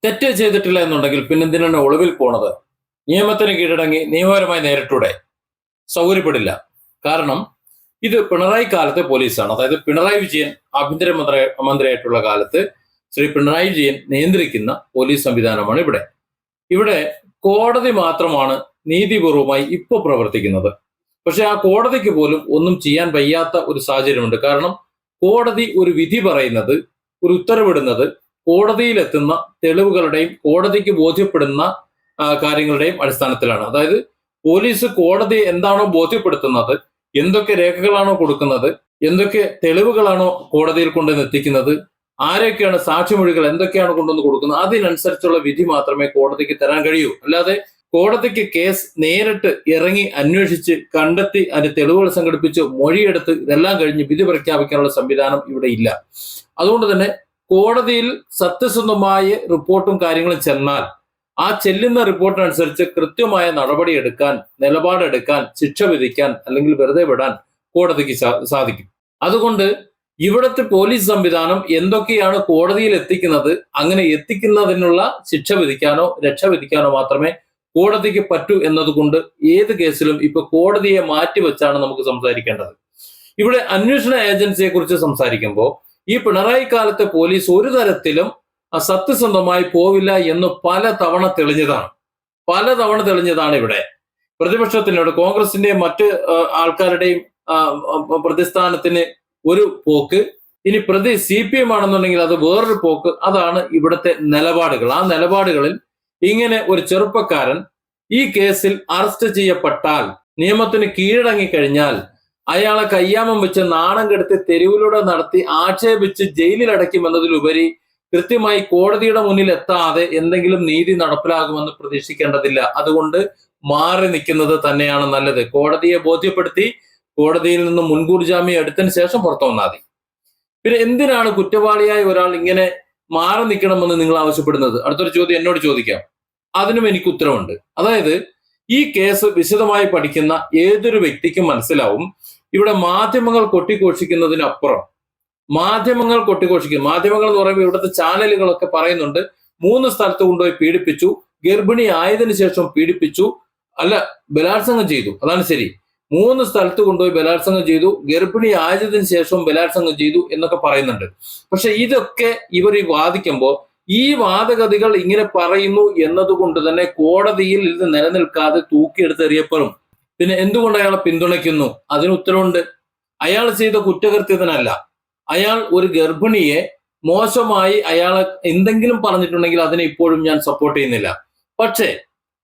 തെറ്റ് ചെയ്തിട്ടില്ല എന്നുണ്ടെങ്കിൽ പിന്നെ എന്തിനാണ് ഒളിവിൽ പോണത്? നിയമത്തിന് കീഴടങ്ങി നിയമപരമായി നേരിട്ടൂടെ? സൗകര്യപ്പെടില്ല. കാരണം ഇത് പിണറായി കാലത്തെ പോലീസാണ്. അതായത് പിണറായി വിജയൻ ആഭ്യന്തര മന്ത്രിയായിട്ടുള്ള കാലത്ത് ശ്രീ പിണറായി വിജയൻ നിയന്ത്രിക്കുന്ന പോലീസ് സംവിധാനമാണ് ഇവിടെ. ഇവിടെ കോടതി മാത്രമാണ് നീതിപൂർവമായി ഇപ്പോൾ പ്രവർത്തിക്കുന്നത്. പക്ഷെ ആ കോടതിക്ക് പോലും ഒന്നും ചെയ്യാൻ വയ്യാത്ത ഒരു സാഹചര്യമുണ്ട്. കാരണം കോടതി ഒരു വിധി പറയുന്നത്, ഒരു ഉത്തരവിടുന്നത് കോടതിയിലെത്തുന്ന തെളിവുകളുടെയും കോടതിക്ക് ബോധ്യപ്പെടുന്ന കാര്യങ്ങളുടെയും അടിസ്ഥാനത്തിലാണ്. അതായത് പോലീസ് കോടതി എന്താണോ ബോധ്യപ്പെടുത്തുന്നത്, എന്തൊക്കെ രേഖകളാണോ കൊടുക്കുന്നത്, എന്തൊക്കെ തെളിവുകളാണോ കോടതിയിൽ കൊണ്ടുവന്ന് എത്തിക്കുന്നത്, ആരൊക്കെയാണ് സാക്ഷിമൊഴികൾ എന്തൊക്കെയാണ് കൊണ്ടുവന്ന് കൊടുക്കുന്നത്, അതിനനുസരിച്ചുള്ള വിധി മാത്രമേ കോടതിക്ക് തരാൻ കഴിയൂ. അല്ലാതെ കോടതിക്ക് കേസ് നേരിട്ട് ഇറങ്ങി അന്വേഷിച്ച് കണ്ടെത്തി അതിന്റെ തെളിവുകൾ സംഘടിപ്പിച്ച് മൊഴിയെടുത്ത് ഇതെല്ലാം കഴിഞ്ഞ് വിധി പ്രഖ്യാപിക്കാനുള്ള സംവിധാനം ഇവിടെ ഇല്ല. അതുകൊണ്ട് തന്നെ കോടതിയിൽ സത്യസന്ധമായ റിപ്പോർട്ടും കാര്യങ്ങളും ചെന്നാൽ ആ ചെല്ലുന്ന റിപ്പോർട്ടിനനുസരിച്ച് കൃത്യമായ നടപടിയെടുക്കാൻ, നിലപാടെടുക്കാൻ, ശിക്ഷ വിധിക്കാൻ അല്ലെങ്കിൽ വെറുതെ വിടാൻ കോടതിക്ക് സാധിക്കും. അതുകൊണ്ട് ഇവിടുത്തെ പോലീസ് സംവിധാനം എന്തൊക്കെയാണ് കോടതിയിൽ എത്തിക്കുന്നത്, അങ്ങനെ എത്തിക്കുന്നതിനുള്ള ശിക്ഷ വിധിക്കാനോ രക്ഷ വിധിക്കാനോ മാത്രമേ കോടതിക്ക് പറ്റൂ എന്നതുകൊണ്ട് ഏത് കേസിലും ഇപ്പൊ കോടതിയെ മാറ്റിവെച്ചാണ് നമുക്ക് സംസാരിക്കേണ്ടത്. ഇവിടെ അന്വേഷണ ഏജൻസിയെ കുറിച്ച് സംസാരിക്കുമ്പോൾ ഈ പിണറായി കാലത്തെ പോലീസ് ഒരു തരത്തിലും സത്യസന്ധമായി പോവില്ല എന്ന് പലതവണ തെളിഞ്ഞതാണ് ഇവിടെ. പ്രതിപക്ഷത്തിനോട് കോൺഗ്രസിന്റെയും മറ്റ് ആൾക്കാരുടെയും പ്രതിസ്ഥാനത്തിന് ഒരു പോക്ക്, ഇനി പ്രതി CPM ആണെന്നുണ്ടെങ്കിൽ അത് വേറൊരു പോക്ക്. അതാണ് ഇവിടുത്തെ നിലപാടുകൾ. ആ നിലപാടുകളിൽ ഇങ്ങനെ ഒരു ചെറുപ്പക്കാരൻ ഈ കേസിൽ അറസ്റ്റ് ചെയ്യപ്പെട്ടാൽ, നിയമത്തിന് കീഴടങ്ങിക്കഴിഞ്ഞാൽ അയാളെ കയ്യാമം വെച്ച് നാണം കെടുത്തി തെരുവിലൂടെ നടത്തി ആക്ഷേപിച്ച് ജയിലിൽ അടയ്ക്കുമെന്നതിലുപരി കൃത്യമായി കോടതിയുടെ മുന്നിൽ എത്താതെ എന്തെങ്കിലും നീതി നടപ്പിലാകുമെന്ന് പ്രതീക്ഷിക്കേണ്ടതില്ല. അതുകൊണ്ട് മാറി നിൽക്കുന്നത് തന്നെയാണ് നല്ലത്. കോടതിയെ ബോധ്യപ്പെടുത്തി കോടതിയിൽ നിന്ന് മുൻകൂർ ജാമ്യം എടുത്തതിന് ശേഷം പുറത്തു വന്നാൽ മതി. പിന്നെ എന്തിനാണ് കുറ്റവാളിയായ ഒരാൾ ഇങ്ങനെ മാറി നിൽക്കണമെന്ന് നിങ്ങൾ ആവശ്യപ്പെടുന്നത്? അടുത്തൊരു ചോദ്യം എന്നോട് ചോദിക്കാം. അതിനും എനിക്ക് ഉത്തരവുണ്ട്. അതായത് ഈ കേസ് വിശദമായി പഠിക്കുന്ന ഏതൊരു വ്യക്തിക്കും മനസ്സിലാവും, ഇവിടെ മാധ്യമങ്ങൾ കൊട്ടിഘോഷിക്കുന്നതിനപ്പുറം മാധ്യമങ്ങൾ എന്ന് പറയുമ്പോൾ ഇവിടുത്തെ ചാനലുകളൊക്കെ പറയുന്നുണ്ട് 3 സ്ഥലത്ത് കൊണ്ടുപോയി പീഡിപ്പിച്ചു, ഗർഭിണി ആയതിനു ശേഷം പീഡിപ്പിച്ചു, അല്ല ബലാത്സംഗം ചെയ്തു, അതാണ് ശരി. 3 സ്ഥലത്ത് കൊണ്ടുപോയി ബലാത്സംഗം ചെയ്തു, ഗർഭിണി ആയതിനു ശേഷം ബലാത്സംഗം ചെയ്തു എന്നൊക്കെ പറയുന്നുണ്ട്. പക്ഷെ ഇതൊക്കെ ഇവർ ഈ വാദിക്കുമ്പോൾ ഈ വാദഗതികൾ ഇങ്ങനെ പറയുന്നു എന്നതുകൊണ്ട് തന്നെ കോടതിയിൽ ഇത് നിലനിൽക്കാതെ തൂക്കിയെടുത്ത് എറിയപ്പെടും. പിന്നെ എന്തുകൊണ്ട് അയാളെ പിന്തുണയ്ക്കുന്നു? അതിന് ഉത്തരവുണ്ട്. അയാൾ ചെയ്ത കുറ്റകൃത്യത്തിനല്ല. അയാൾ ഒരു ഗർഭിണിയെ മോശമായി അയാളെ എന്തെങ്കിലും പറഞ്ഞിട്ടുണ്ടെങ്കിൽ അതിനെ ഇപ്പോഴും ഞാൻ സപ്പോർട്ട് ചെയ്യുന്നില്ല. പക്ഷേ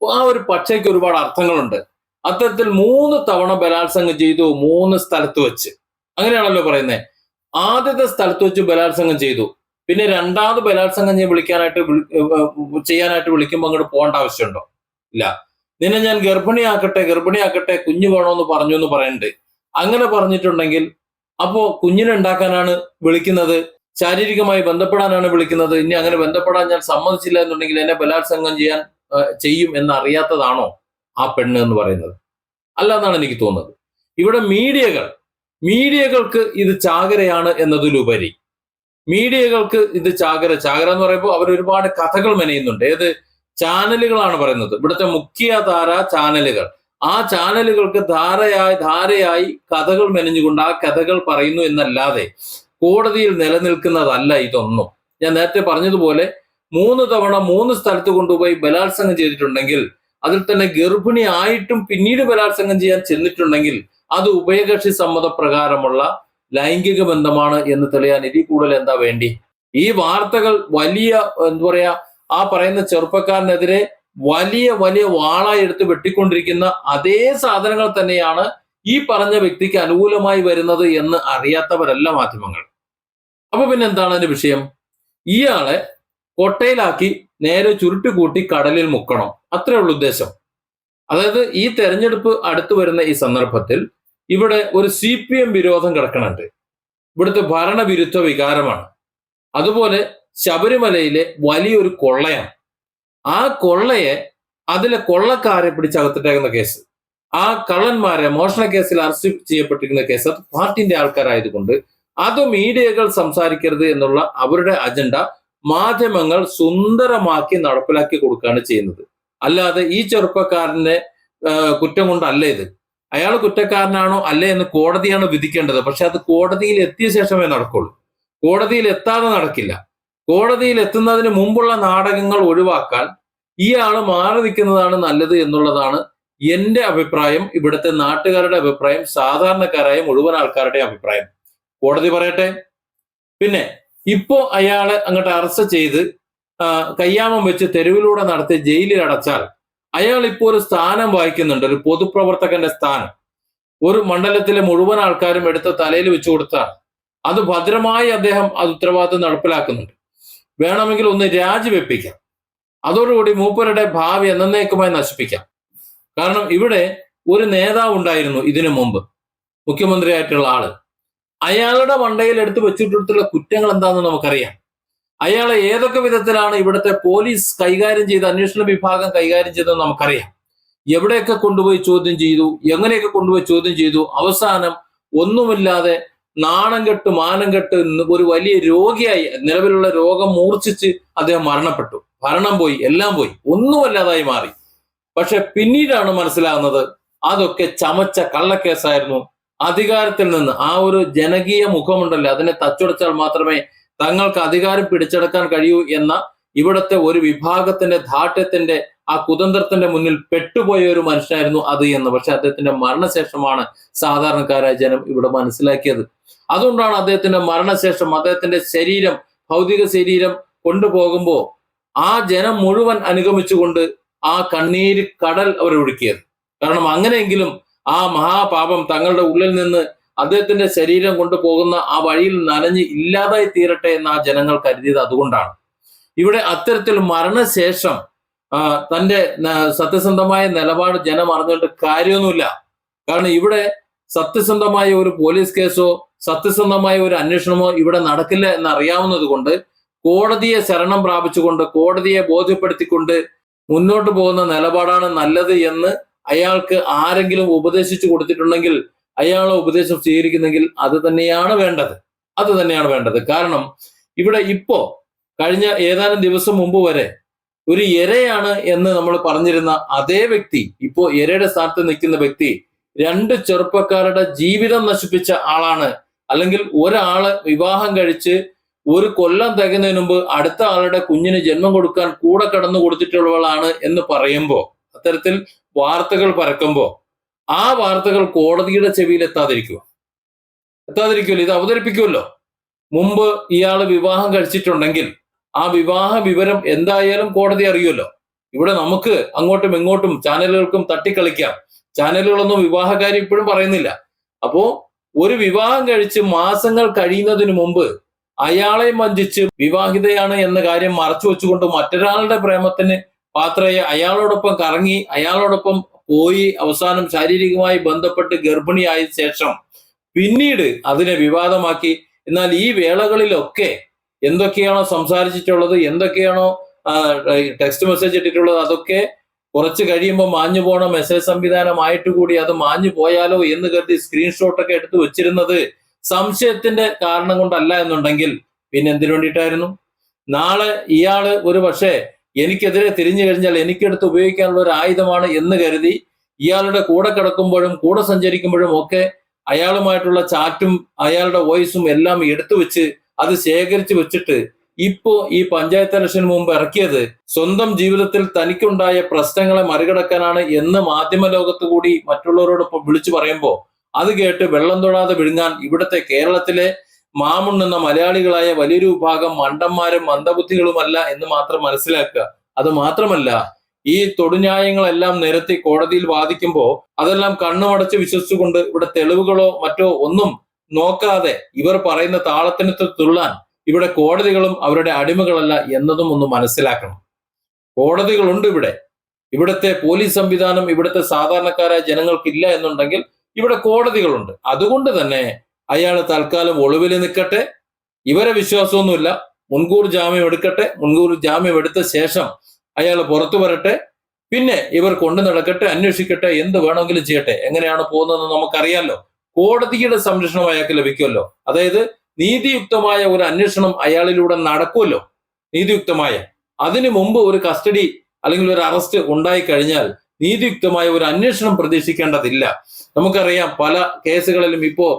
ആ ഒരു പക്ഷയ്ക്ക് ഒരുപാട് അർത്ഥങ്ങളുണ്ട്. അത്തരത്തിൽ 3 തവണ ബലാത്സംഗം ചെയ്തു, 3 സ്ഥലത്ത് വെച്ച്, അങ്ങനെയാണല്ലോ പറയുന്നത്. ആദ്യത്തെ സ്ഥലത്ത് വെച്ച് ബലാത്സംഗം ചെയ്തു, പിന്നെ രണ്ടാമത് ബലാത്സംഗം ചെയ്യാനായിട്ട് വിളിക്കുമ്പോൾ അങ്ങോട്ട് പോകേണ്ട ആവശ്യമുണ്ടോ? ഇല്ല. നിന്നെ ഞാൻ ഗർഭിണിയാക്കട്ടെ കുഞ്ഞു വേണോന്ന് പറഞ്ഞു എന്ന് പറയുന്നുണ്ട്. അങ്ങനെ പറഞ്ഞിട്ടുണ്ടെങ്കിൽ അപ്പോ കുഞ്ഞിനെ ഉണ്ടാക്കാനാണ് വിളിക്കുന്നത്, ശാരീരികമായി ബന്ധപ്പെടാനാണ് വിളിക്കുന്നത്. ഇനി അങ്ങനെ ബന്ധപ്പെടാൻ ഞാൻ സമ്മതിച്ചില്ല എന്നുണ്ടെങ്കിൽ എന്നെ ബലാത്സംഗം ചെയ്യും എന്നറിയാത്തതാണോ ആ പെണ്ണ് എന്ന് പറയുന്നത്? അല്ല എന്നാണ് എനിക്ക് തോന്നുന്നത്. ഇവിടെ മീഡിയകൾക്ക് ഇത് ചാകരയാണ് എന്നതിലുപരി മീഡിയകൾക്ക് ഇത് ചാകര എന്ന് പറയുമ്പോൾ അവർ ഒരുപാട് കഥകൾ മെനയുന്നുണ്ട്. ഏത് ചാനലുകളാണ് പറയുന്നത്? ഇവിടുത്തെ മുഖ്യധാര ചാനലുകൾ. ആ ചാനലുകൾക്ക് ധാരയായി കഥകൾ മെനഞ്ഞുകൊണ്ട് ആ കഥകൾ പറയുന്നു എന്നല്ലാതെ കോടതിയിൽ നിലനിൽക്കുന്നതല്ല ഇതൊന്നും. ഞാൻ നേരത്തെ പറഞ്ഞതുപോലെ 3 തവണ 3 സ്ഥലത്ത് കൊണ്ടുപോയി ബലാത്സംഗം ചെയ്തിട്ടുണ്ടെങ്കിൽ, അതിൽ തന്നെ ഗർഭിണി ആയിട്ടും പിന്നീട് ബലാത്സംഗം ചെയ്യാൻ ചെന്നിട്ടുണ്ടെങ്കിൽ അത് ഉഭയകക്ഷി സമ്മതപ്രകാരമുള്ള ലൈംഗിക ബന്ധമാണ് എന്ന് തെളിയാൻ ഇതിൽ കൂടുതൽ എന്താ വേണ്ടി? ഈ വാർത്തകൾ വലിയ ആ പറയുന്ന ചെറുപ്പക്കാരനെതിരെ വലിയ വാളായി എടുത്ത് വെട്ടിക്കൊണ്ടിരിക്കുന്ന അതേ സാധനങ്ങൾ തന്നെയാണ് ഈ പറഞ്ഞ വ്യക്തിക്ക് അനുകൂലമായി വരുന്നത് എന്ന് അറിയാത്തവരല്ല മാധ്യമങ്ങൾ. അപ്പൊ പിന്നെ എന്താണ് അതിന്റെ വിഷയം? ഇയാളെ കൊട്ടയിലാക്കി നേരെ ചുരുട്ടുകൂട്ടി കടലിൽ മുക്കണം, അത്രേ ഉള്ളൂ ഉദ്ദേശം. അതായത് ഈ തെരഞ്ഞെടുപ്പ് അടുത്തു വരുന്ന ഈ സന്ദർഭത്തിൽ ഇവിടെ ഒരു CPM വിരോധം കിടക്കണുണ്ട്. ഇവിടുത്തെ ഭരണവിരുദ്ധ വികാരമാണ്. അതുപോലെ ശബരിമലയിലെ വലിയൊരു കൊള്ളയാണ്. ആ കൊള്ളയെ, അതിലെ കൊള്ളക്കാരെ പിടിച്ചകത്തിട്ടേക്കുന്ന കേസ്, ആ കള്ളന്മാരെ മോഷണ കേസിൽ അറസ്റ്റ് ചെയ്യപ്പെട്ടിരിക്കുന്ന കേസ്, അത് പാർട്ടിന്റെ ആൾക്കാരായതുകൊണ്ട് അത് മീഡിയകൾ സംസാരിക്കരുത് എന്നുള്ള അവരുടെ അജണ്ട മാധ്യമങ്ങൾ സുന്ദരമാക്കി നടപ്പിലാക്കി കൊടുക്കുകയാണ് ചെയ്യുന്നത്. അല്ലാതെ ഈ ചെറുപ്പക്കാരന്റെ കുറ്റം കൊണ്ടല്ല ഇത്. അയാൾ കുറ്റക്കാരനാണോ അല്ലേ എന്ന് കോടതിയാണ് വിധിക്കേണ്ടത്. പക്ഷെ അത് കോടതിയിൽ എത്തിയ ശേഷമേ നടക്കുള്ളൂ. കോടതിയിൽ എത്താതെ നടക്കില്ല. കോടതിയിൽ എത്തുന്നതിന് മുമ്പുള്ള നാടകങ്ങൾ ഒഴിവാക്കാൻ ഇയാൾ മാറി നിൽക്കുന്നതാണ് നല്ലത് എന്നുള്ളതാണ് എന്റെ അഭിപ്രായം, ഇവിടുത്തെ നാട്ടുകാരുടെ അഭിപ്രായം, സാധാരണക്കാരായ മുഴുവൻ ആൾക്കാരുടെ അഭിപ്രായം. കോടതി പറയട്ടെ. പിന്നെ ഇപ്പോ അയാളെ അങ്ങോട്ട് അറസ്റ്റ് ചെയ്ത് കയ്യാമം വെച്ച് തെരുവിലൂടെ നടത്തി ജയിലിൽ അടച്ചാൽ അയാൾ ഇപ്പോൾ ഒരു സ്ഥാനം വഹിക്കുന്നുണ്ട്, ഒരു പൊതുപ്രവർത്തകന്റെ സ്ഥാനം. ഒരു മണ്ഡലത്തിലെ മുഴുവൻ ആൾക്കാരും എടുത്ത് തലയിൽ വെച്ചു കൊടുത്താൽ അത് ഭദ്രമായി അദ്ദേഹം അത് ഉത്തരവാദിത്വം നടപ്പിലാക്കുന്നുണ്ട്. വേണമെങ്കിൽ ഒന്ന് രാജിവെപ്പിക്കാം. അതോടുകൂടി മൂപ്പരുടെ ഭാവി എന്നേക്കുമായി നശിപ്പിക്കാം. കാരണം ഇവിടെ ഒരു നേതാവ് ഉണ്ടായിരുന്നു ഇതിനു മുമ്പ്, മുഖ്യമന്ത്രിയായിട്ടുള്ള ആള്. അയാളുടെ മണ്ടയിൽ എടുത്ത് വെച്ചിട്ടുള്ള കുറ്റങ്ങൾ എന്താണെന്ന് നമുക്കറിയാം. അയാളെ ഏതൊക്കെ വിധത്തിലാണ് ഇവിടുത്തെ പോലീസ് കൈകാര്യം ചെയ്ത്, അന്വേഷണ വിഭാഗം കൈകാര്യം ചെയ്തെന്ന് നമുക്കറിയാം. എവിടെയൊക്കെ കൊണ്ടുപോയി ചോദ്യം ചെയ്തു, എങ്ങനെയൊക്കെ കൊണ്ടുപോയി ചോദ്യം ചെയ്തു. അവസാനം ഒന്നുമില്ലാതെ നാണം കെട്ട് മാനം കെട്ട് ഒരു വലിയ രോഗിയായി, നിലവിലുള്ള രോഗം മൂർച്ഛിച്ച് അദ്ദേഹം മരണപ്പെട്ടു. ഭരണം പോയി, എല്ലാം പോയി, ഒന്നുമല്ലാതായി മാറി. പക്ഷെ പിന്നീടാണ് മനസ്സിലാകുന്നത് അതൊക്കെ ചമച്ച കള്ളക്കേസായിരുന്നു. അധികാരത്തിൽ നിന്ന് ആ ഒരു ജനകീയ മുഖമുണ്ടല്ലോ, അതിനെ തച്ചുടച്ചാൽ മാത്രമേ തങ്ങൾക്ക് അധികാരം പിടിച്ചെടുക്കാൻ കഴിയൂ എന്ന ഇവിടുത്തെ ഒരു വിഭാഗത്തിന്റെ ധാർഷ്ട്യത്തിന്റെ ആ കുതന്ത്രത്തിന്റെ മുന്നിൽ പെട്ടുപോയ ഒരു മനുഷ്യനായിരുന്നു അത് എന്ന്. പക്ഷെ അദ്ദേഹത്തിന്റെ മരണശേഷമാണ് സാധാരണക്കാരായ ജനം ഇവിടെ മനസ്സിലാക്കിയത്. അതുകൊണ്ടാണ് അദ്ദേഹത്തിന്റെ മരണശേഷം അദ്ദേഹത്തിന്റെ ശരീരം, ഭൗതിക ശരീരം കൊണ്ടുപോകുമ്പോൾ ആ ജനം മുഴുവൻ അനുഗമിച്ചുകൊണ്ട് ആ കണ്ണീര് കടൽ അവർ ഒഴുക്കിയത്. കാരണം അങ്ങനെയെങ്കിലും ആ മഹാപാപം തങ്ങളുടെ ഉള്ളിൽ നിന്ന് അദ്ദേഹത്തിന്റെ ശരീരം കൊണ്ടുപോകുന്ന ആ വഴിയിൽ നനഞ്ഞ് ഇല്ലാതായി തീരട്ടെ എന്ന് ആ ജനങ്ങൾ കരുതിയത് അതുകൊണ്ടാണ്. ഇവിടെ അത്തരത്തിൽ മരണശേഷം തന്റെ സത്യസന്ധമായ നിലപാട് ജനം അറിഞ്ഞുകൊണ്ട് കാര്യമൊന്നുമില്ല. കാരണം ഇവിടെ സത്യസന്ധമായ ഒരു പോലീസ് കേസോ സത്യസന്ധമായ ഒരു അന്വേഷണമോ ഇവിടെ നടക്കില്ല എന്നറിയാവുന്നത് കൊണ്ട് കോടതിയെ ശരണം പ്രാപിച്ചുകൊണ്ട്, കോടതിയെ ബോധ്യപ്പെടുത്തിക്കൊണ്ട് മുന്നോട്ട് പോകുന്ന നിലപാടാണ് നല്ലത് എന്ന് അയാൾക്ക് ആരെങ്കിലും ഉപദേശിച്ചു കൊടുത്തിട്ടുണ്ടെങ്കിൽ, അയാളെ ഉപദേശം സ്വീകരിക്കുന്നെങ്കിൽ അത് തന്നെയാണ് വേണ്ടത്. കാരണം ഇവിടെ ഇപ്പോ കഴിഞ്ഞ ഏതാനും ദിവസം മുമ്പ് വരെ ഒരു ഇരയാണ് എന്ന് നമ്മൾ പറഞ്ഞിരുന്ന അതേ വ്യക്തി, ഇപ്പോ ഇരയുടെ സ്ഥാനത്ത് നിൽക്കുന്ന വ്യക്തി 2 ചെറുപ്പക്കാരുടെ ജീവിതം നശിപ്പിച്ച ആളാണ്. അല്ലെങ്കിൽ ഒരാള് വിവാഹം കഴിച്ച് 1 കൊല്ലം തികയുന്നതിന് മുമ്പ് അടുത്ത ആളുടെ കുഞ്ഞിന് ജന്മം കൊടുക്കാൻ കൂടെ കടന്നു കൊടുത്തിട്ടുള്ളവളാണ് എന്ന് പറയുമ്പോൾ, അത്തരത്തിൽ വാർത്തകൾ പരക്കുമ്പോൾ ആ വാർത്തകൾ കോടതിയുടെ ചെവിയിൽ എത്താതിരിക്കുമല്ലോ, ഇത് അവതരിപ്പിക്കുമല്ലോ. മുമ്പ് ഇയാള് വിവാഹം കഴിച്ചിട്ടുണ്ടെങ്കിൽ ആ വിവാഹ വിവരം എന്തായാലും കോടതി അറിയുമല്ലോ. ഇവിടെ നമുക്ക് അങ്ങോട്ടും ഇങ്ങോട്ടും ചാനലുകൾക്കും തട്ടിക്കളിക്കാം. ചാനലുകളൊന്നും വിവാഹകാര്യം ഇപ്പോഴും പറയുന്നില്ല. അപ്പോ ഒരു വിവാഹം കഴിച്ച് മാസങ്ങൾ കഴിയുന്നതിന് മുമ്പ് അയാളെ വഞ്ചിച്ച് വിവാഹിതയാണ് എന്ന കാര്യം മറച്ചു വെച്ചുകൊണ്ട് മറ്റൊരാളുടെ പ്രേമത്തിന് പാത്രയെ അയാളോടൊപ്പം കറങ്ങി, അയാളോടൊപ്പം പോയി, അവസാനം ശാരീരികമായി ബന്ധപ്പെട്ട് ഗർഭിണിയായ ശേഷം പിന്നീട് അതിനെ വിവാദമാക്കി. എന്നാൽ ഈ വേളകളിലൊക്കെ എന്തൊക്കെയാണോ സംസാരിച്ചിട്ടുള്ളത്, എന്തൊക്കെയാണോ ടെക്സ്റ്റ് മെസ്സേജ് ഇട്ടിട്ടുള്ളത്, അതൊക്കെ കുറച്ച് കഴിയുമ്പോൾ മാഞ്ഞു പോണ മെസ്സേജ് സംവിധാനമായിട്ട് കൂടി അത് മാഞ്ഞു പോയാലോ എന്ന് കരുതി സ്ക്രീൻഷോട്ടൊക്കെ എടുത്ത് വെച്ചിരുന്നത് സംശയത്തിന്റെ കാരണം കൊണ്ടല്ല എന്നുണ്ടെങ്കിൽ പിന്നെ എന്തിനു വേണ്ടിയിട്ടായിരുന്നു? നാളെ ഇയാള് ഒരു പക്ഷേ എനിക്കെതിരെ തിരിഞ്ഞു കഴിഞ്ഞാൽ എനിക്കെടുത്ത് ഉപയോഗിക്കാനുള്ള ഒരു ആയുധമാണ് എന്ന് കരുതി ഇയാളുടെ കൂടെ കിടക്കുമ്പോഴും കൂടെ സഞ്ചരിക്കുമ്പോഴും ഒക്കെ അയാളുമായിട്ടുള്ള ചാറ്റും അയാളുടെ വോയിസും എല്ലാം എടുത്തു വെച്ച് അത് ശേഖരിച്ചു വെച്ചിട്ട് ഇപ്പോ ഈ പഞ്ചായത്ത് ഇലക്ഷന് മുമ്പ് ഇറക്കിയത് സ്വന്തം ജീവിതത്തിൽ തനിക്കുണ്ടായ പ്രശ്നങ്ങളെ മറികടക്കാനാണ് എന്ന് മാധ്യമ ലോകത്ത് കൂടി മറ്റുള്ളവരോടൊപ്പം വിളിച്ചു പറയുമ്പോൾ അത് കേട്ട് വെള്ളം തൊടാതെ വിഴുങ്ങാൻ ഇവിടുത്തെ കേരളത്തിലെ മാമുണ്ണുന്ന മലയാളികളായ വലിയൊരു വിഭാഗം മണ്ടന്മാരും മന്ദബുദ്ധികളുമല്ല എന്ന് മാത്രം മനസ്സിലാക്കുക. അത് മാത്രമല്ല, ഈ തൊടുന്യായങ്ങളെല്ലാം നിരത്തി കോടതിയിൽ വാദിക്കുമ്പോൾ അതെല്ലാം കണ്ണുമടച്ച് വിശ്വസിച്ചുകൊണ്ട് ഇവിടെ തെളിവുകളോ മറ്റോ ഒന്നും നോക്കാതെ ഇവർ പറയുന്ന താളത്തിന് തുള്ളാൻ ഇവിടെ കോടതികളും അവരുടെ അടിമകളല്ല എന്നതും ഒന്ന് മനസ്സിലാക്കണം. കോടതികളുണ്ട് ഇവിടെ. ഇവിടുത്തെ പോലീസ് സംവിധാനം ഇവിടുത്തെ സാധാരണക്കാരായ ജനങ്ങൾക്കില്ല എന്നുണ്ടെങ്കിൽ ഇവിടെ കോടതികളുണ്ട്. അതുകൊണ്ട് തന്നെ അയാൾ തൽക്കാലം ഒളിവിൽ നിൽക്കട്ടെ. ഇവരെ വിശ്വാസമൊന്നുമില്ല. മുൻകൂർ ജാമ്യം എടുക്കട്ടെ. മുൻകൂർ ജാമ്യം എടുത്ത ശേഷം അയാൾ പുറത്തു വരട്ടെ. പിന്നെ ഇവർ കൊണ്ടു നടക്കട്ടെ, അന്വേഷിക്കട്ടെ, എന്ത് വേണമെങ്കിലും ചെയ്യട്ടെ. എങ്ങനെയാണ് പോകുന്നതെന്ന് നമുക്കറിയാമല്ലോ. കോടതിയുടെ സംരക്ഷണം അയാൾക്ക് ലഭിക്കുമല്ലോ. അതായത് നീതിയുക്തമായ ഒരു അന്വേഷണം അയാളിലൂടെ നടക്കുമല്ലോ. നീതിയുക്തമായ, അതിനു മുമ്പ് ഒരു കസ്റ്റഡി അല്ലെങ്കിൽ ഒരു അറസ്റ്റ് ഉണ്ടായി കഴിഞ്ഞാൽ നീതിയുക്തമായ ഒരു അന്വേഷണം പ്രതീക്ഷിക്കേണ്ടതില്ല. നമുക്കറിയാം പല കേസുകളിലും ഇപ്പോ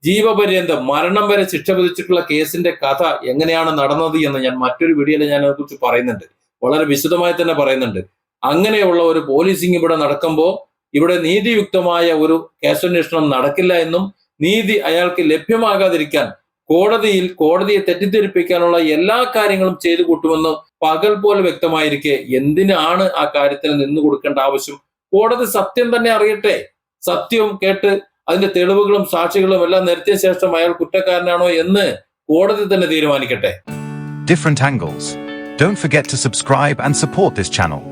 ജീവപര്യന്തം മരണം വരെ ശിക്ഷ വിധിച്ചിട്ടുള്ള കേസിന്റെ കഥ എങ്ങനെയാണ് നടന്നത് എന്ന് ഞാൻ മറ്റൊരു വീഡിയോയിൽ ഞാൻ അതിനെക്കുറിച്ച് പറയുന്നുണ്ട്, വളരെ വിശദമായി തന്നെ പറയുന്നുണ്ട്. അങ്ങനെയുള്ള ഒരു പോലീസിംഗ് ഇവിടെ നടക്കുമ്പോൾ ഇവിടെ നീതിയുക്തമായ ഒരു കേസന്വേഷണം നടക്കില്ല എന്നും നീതി അയാൾക്ക് ലഭ്യമാകാതിരിക്കാൻ കോടതിയെ തെറ്റിദ്ധരിപ്പിക്കാനുള്ള എല്ലാ കാര്യങ്ങളും ചെയ്തു കൂട്ടുമെന്ന് പകൽ പോലെ വ്യക്തമായിരിക്കെ എന്തിനാണ് ആ കാര്യത്തിൽ നിന്നു കൊടുക്കേണ്ട ആവശ്യം? കോടതി സത്യം തന്നെ അറിയട്ടെ. സത്യവും കേട്ട് അതിന്റെ തെളിവുകളും സാക്ഷികളും എല്ലാം നിരത്തിയ ശേഷം അയാൾ കുറ്റക്കാരനാണോ എന്ന് കോടതി തന്നെ തീരുമാനിക്കട്ടെ. Different angles. Don't forget to subscribe and support this channel.